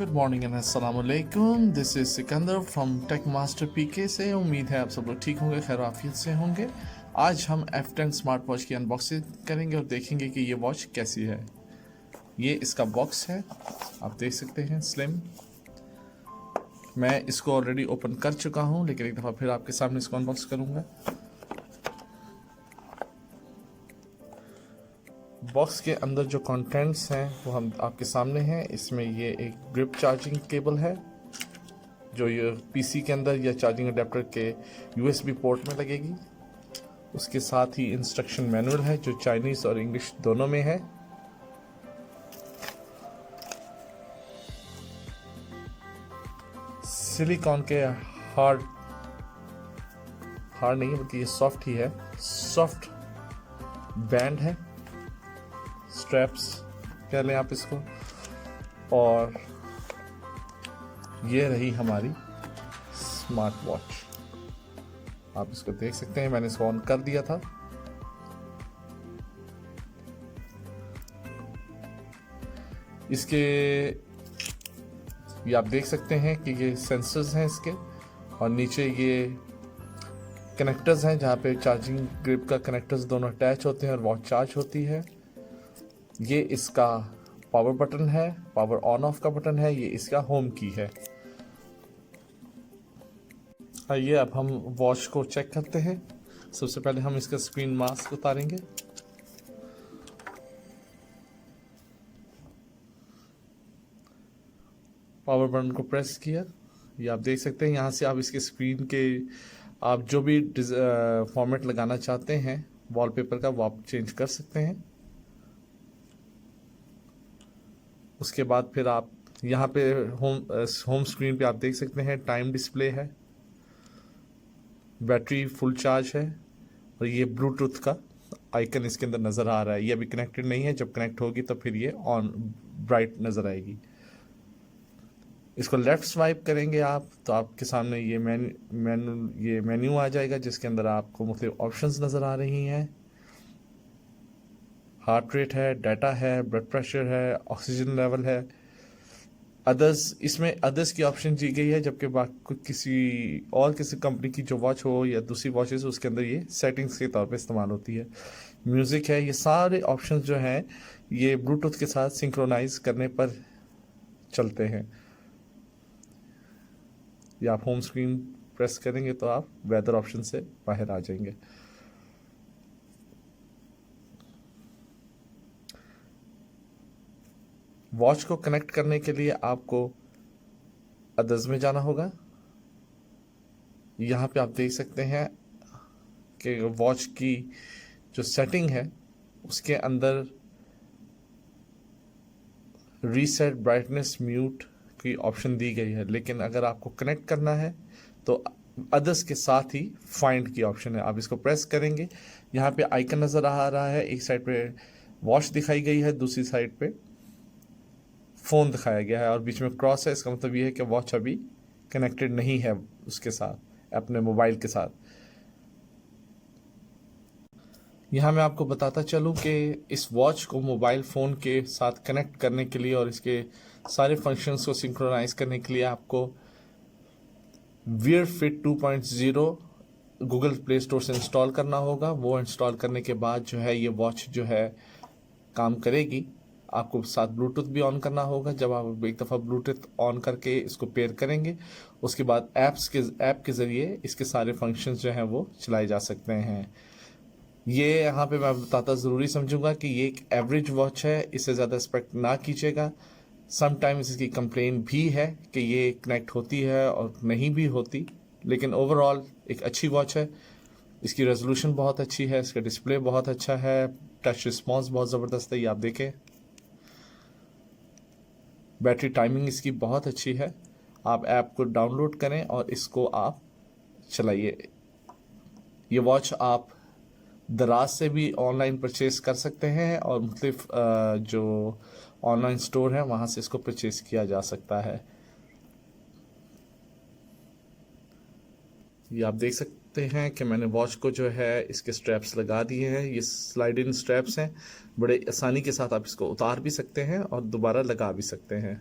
Good morning and अस्सलाम वालेकुम। This is Sikandar from Tech Master PK से। उम्मीद है आप सब लोग ठीक होंगे, खैर आफियत से होंगे। आज हम F10 स्मार्ट वॉच की अनबॉक्सिंग करेंगे और देखेंगे कि ये वॉच कैसी है। ये इसका बॉक्स है, आप देख सकते हैं, स्लिम। मैं इसको ऑलरेडी ओपन कर चुका हूँ, लेकिन एक दफ़ा फिर आपके सामने इसको अनबॉक्स करूँगा। बॉक्स के अंदर जो कंटेंट्स हैं वो हम आपके सामने हैं। इसमें ये एक ग्रिप चार्जिंग केबल है जो ये पीसी के अंदर या चार्जिंग अडेप्टर के यूएसबी पोर्ट में लगेगी। उसके साथ ही इंस्ट्रक्शन मैनुअल है जो चाइनीज़ और इंग्लिश दोनों में है। सिलिकॉन के हार्ड नहीं बल्कि ये सॉफ्ट ही है, सॉफ्ट बैंड है, स्ट्रैप्स कह लें आप इसको। और ये रही हमारी स्मार्ट वॉच, आप इसको देख सकते हैं। मैंने इसको ऑन कर दिया था। इसके ये आप देख सकते हैं कि ये सेंसर्स हैं इसके, और नीचे ये कनेक्टर्स हैं जहाँ पे चार्जिंग ग्रिप का कनेक्टर्स दोनों अटैच होते हैं और वॉच चार्ज होती है। ये इसका पावर बटन है, पावर ऑन ऑफ का बटन है। ये इसका होम की है। आइए अब हम वॉच को चेक करते हैं। सबसे पहले हम इसका स्क्रीन मास्क उतारेंगे। पावर बटन को प्रेस किया, ये आप देख सकते हैं। यहाँ से आप इसके स्क्रीन के आप जो भी फॉर्मेट लगाना चाहते हैं वॉलपेपर का, वो आप चेंज कर सकते हैं। उसके बाद फिर आप यहाँ पे होम स्क्रीन पे आप देख सकते हैं टाइम डिस्प्ले है, बैटरी फुल चार्ज है, और ये ब्लूटूथ का आइकन इसके अंदर नज़र आ रहा है। ये अभी कनेक्टेड नहीं है, जब कनेक्ट होगी तो फिर ये ऑन ब्राइट नज़र आएगी। इसको लेफ़्ट स्वाइप करेंगे आप तो आपके सामने ये मेन्यू आ जाएगा, जिसके अंदर आपको मुख्तलिफ ऑप्शंस नज़र आ रही हैं। हार्ट रेट है, डाटा है, ब्लड प्रेशर है, ऑक्सीजन लेवल है, अदर्स। इसमें अदर्स की ऑप्शन दी गई है, जबकि बाकी किसी कंपनी की जो वॉच हो या दूसरी वॉचेस उसके अंदर ये सेटिंग्स के तौर पे इस्तेमाल होती है। म्यूज़िक है, ये सारे ऑप्शंस जो हैं ये ब्लूटूथ के साथ सिंक्रोनाइज करने पर चलते हैं। या आप होम स्क्रीन प्रेस करेंगे तो आप वेदर ऑप्शन से बाहर आ जाएंगे। वॉच को कनेक्ट करने के लिए आपको अदर्स में जाना होगा। यहाँ पे आप देख सकते हैं कि वॉच की जो सेटिंग है उसके अंदर रीसेट ब्राइटनेस म्यूट की ऑप्शन दी गई है, लेकिन अगर आपको कनेक्ट करना है तो अदर्स के साथ ही फाइंड की ऑप्शन है। आप इसको प्रेस करेंगे, यहाँ पे आइकन नज़र आ रहा है। एक साइड पे वॉच दिखाई गई है, दूसरी साइड पे फ़ोन दिखाया गया है, और बीच में क्रॉस है। इसका मतलब ये है कि वॉच अभी कनेक्टेड नहीं है उसके साथ, अपने मोबाइल के साथ। यहाँ मैं आपको बताता चलूँ कि इस वॉच को मोबाइल फ़ोन के साथ कनेक्ट करने के लिए और इसके सारे फंक्शंस को सिंक्रोनाइज़ करने के लिए आपको Wear Fit 2.0 Google play store से इंस्टॉल करना होगा। वो इंस्टॉल करने के बाद जो है ये वॉच जो है काम करेगी। आपको साथ ब्लूटूथ भी ऑन करना होगा। जब आप एक दफ़ा ब्लूटूथ ऑन करके इसको पेयर करेंगे, उसके बाद ऐप के ज़रिए इसके सारे फंक्शंस जो हैं वो चलाए जा सकते हैं। ये यहाँ पे मैं बताता ज़रूरी समझूंगा कि ये एक एवरेज वॉच है, इससे ज़्यादा एक्सपेक्ट ना कीजिएगा। समटाइम्स इसकी कंप्लेन भी है कि ये कनेक्ट होती है और नहीं भी होती, लेकिन ओवरऑल एक अच्छी वॉच है। इसकी रेजोल्यूशन बहुत अच्छी है, इसका डिस्प्ले बहुत अच्छा है, टच रिस्पॉन्स बहुत ज़बरदस्त है, ये आप देखें। बैटरी टाइमिंग इसकी बहुत अच्छी है। आप ऐप को डाउनलोड करें और इसको आप चलाइए। ये वॉच आप दराज से भी ऑनलाइन परचेज कर सकते हैं, और मुख्तलिफ जो ऑनलाइन स्टोर हैं वहाँ से इसको परचेज किया जा सकता है। ये आप देख सकते हैं कि मैंने वॉच को जो है इसके स्ट्रैप्स लगा दिए हैं। ये स्लाइड इन स्ट्रैप्स हैं, बड़े आसानी के साथ आप इसको उतार भी सकते हैं और दोबारा लगा भी सकते हैं।